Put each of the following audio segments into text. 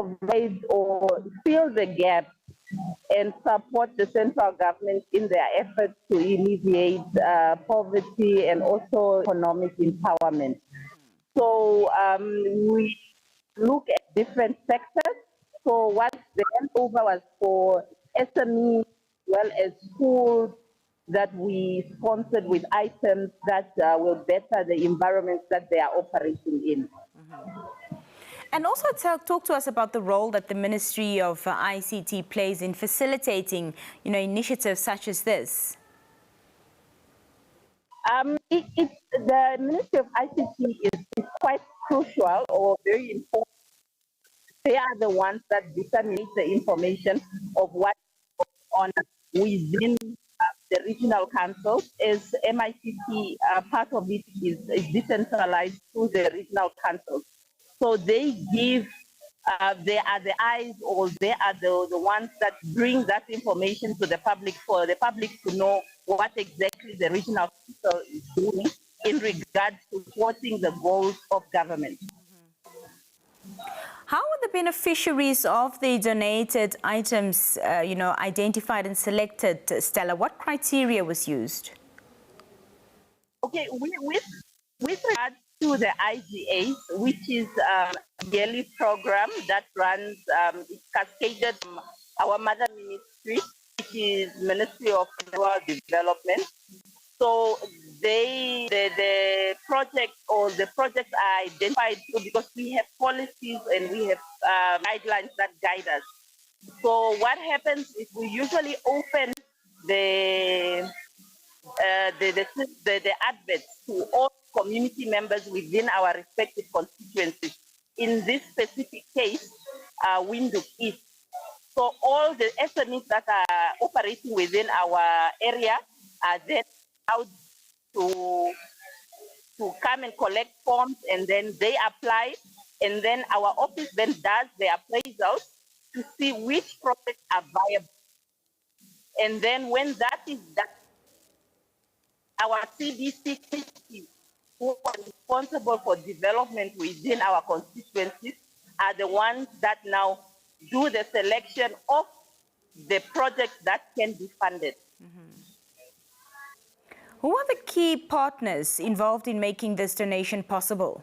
provide or fill the gap and support the central government in their efforts to alleviate poverty and also economic empowerment. So we look at different sectors. So what the handover was for SMEs, well as schools that we sponsored with items that will better the environments that they are operating in. And also talk to us about the role that the Ministry of ICT plays in facilitating, initiatives such as this. The Ministry of ICT is quite crucial or very important. They are the ones that disseminate the information of what's going on within the regional councils. As MICT, part of it is decentralized through the regional councils. So they give, they are the eyes, or they are the ones that bring that information to the public for the public to know what exactly the regional council is doing in regards to supporting the goals of government. How were the beneficiaries of the donated items, identified and selected, Stella? What criteria was used? Okay, with regard to the IGAs, which is a yearly program that runs, it's cascaded from our mother ministry, which is Ministry of Rural Development. So the project or the projects are identified because we have policies and we have guidelines that guide us. So what happens is we usually open the adverts to all community members within our respective constituencies. In this specific case, ROUNDUP East. So all the SMEs that are operating within our area are then out to come and collect forms, and then they apply, and then our office then does the appraisals to see which projects are viable. And then when that is done, our CBC committee, who are responsible for development within our constituencies, are the ones that now do the selection of the projects that can be funded. Who are the key partners involved in making this donation possible?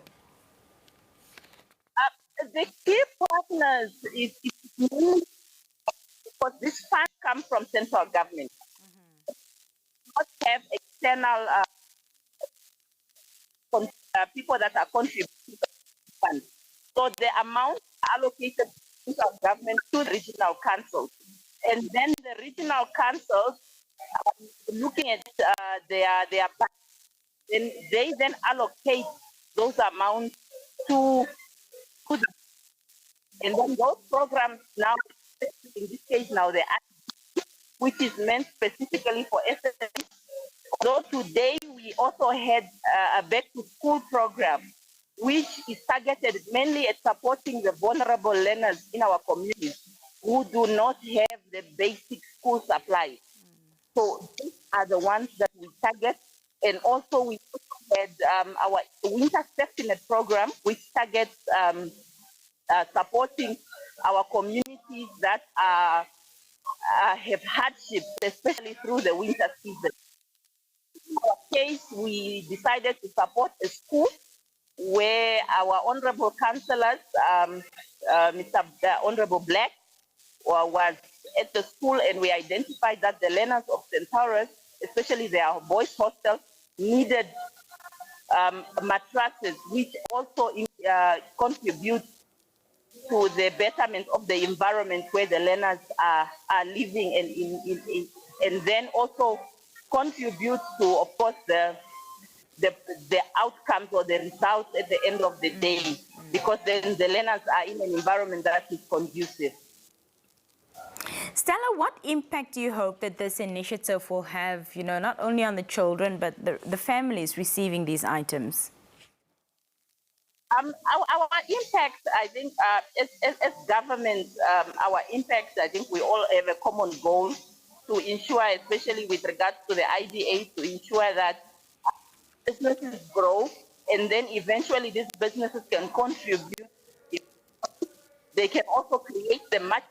The key partners is because this fund comes from central government. Not have external people that are contributing to the fund. So the amount allocated to central government to the regional councils, and then the regional councils looking at their budget, and they then allocate those amounts to the, and then those programs now, in this case now the which is meant specifically for SMEs. Though today we also had a back to school program, which is targeted mainly at supporting the vulnerable learners in our communities who do not have the basic school supplies. So these are the ones that we target. And also we had our winter safety net program, which targets supporting our communities that have hardships, especially through the winter season. In our case, we decided to support a school where our honorable councillors, Mr. Honorable Black, was at the school, and we identified that the learners of Centaurus, especially their boys' hostel, needed mattresses, which also contribute to the betterment of the environment where the learners are living, and then also contribute to, of course, the outcomes or the results at the end of the day, because then the learners are in an environment that is conducive. Stella, what impact do you hope that this initiative will have, not only on the children, but the families receiving these items? Our impact, I think, as government, our impact, I think we all have a common goal to ensure, especially with regards to the IDA, to ensure that businesses grow, and then eventually these businesses can contribute They can also create the match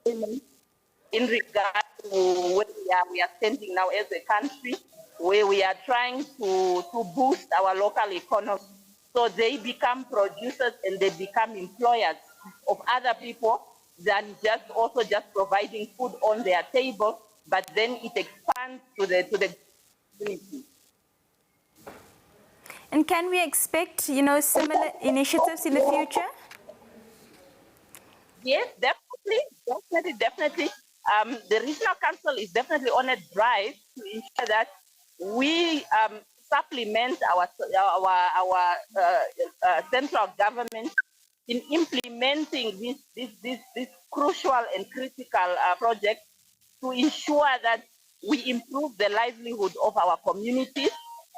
in regard to where we are standing now as a country, where we are trying to boost our local economy. So they become producers and they become employers of other people than just providing food on their table, but then it expands to the community. And can we expect, similar initiatives in the future? Yes, definitely. The regional council is definitely on a drive to ensure that we supplement our central government in implementing this crucial and critical project to ensure that we improve the livelihood of our communities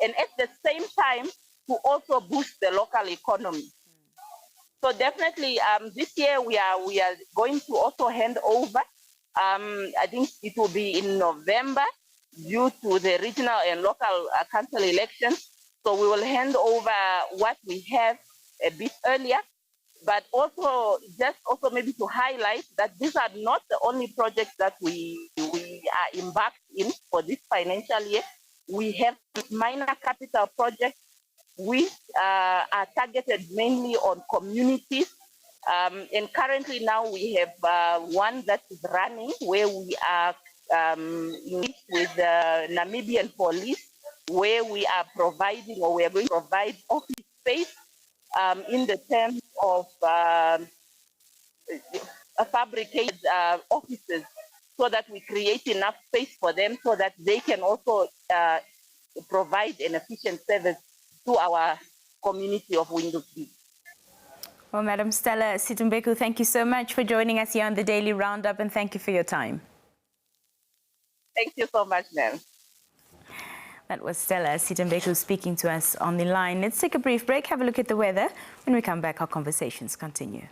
and at the same time to also boost the local economy. So definitely, this year we are going to also hand over. I think it will be in November due to the regional and local council elections. So we will hand over what we have a bit earlier, but also maybe to highlight that these are not the only projects that we are embarked in for this financial year. We have minor capital projects which are targeted mainly on communities. And currently now we have one that is running where we are engaged with the Namibian police, where we are providing or we are going to provide office space in the terms of fabricated offices so that we create enough space for them so that they can also provide an efficient service to our community of Windhoek. Well, Madam Stella Situmbeku, thank you so much for joining us here on the Daily Roundup, and thank you for your time. Thank you so much, ma'am. That was Stella Situmbeku speaking to us on the line. Let's take a brief break, have a look at the weather. When we come back, our conversations continue.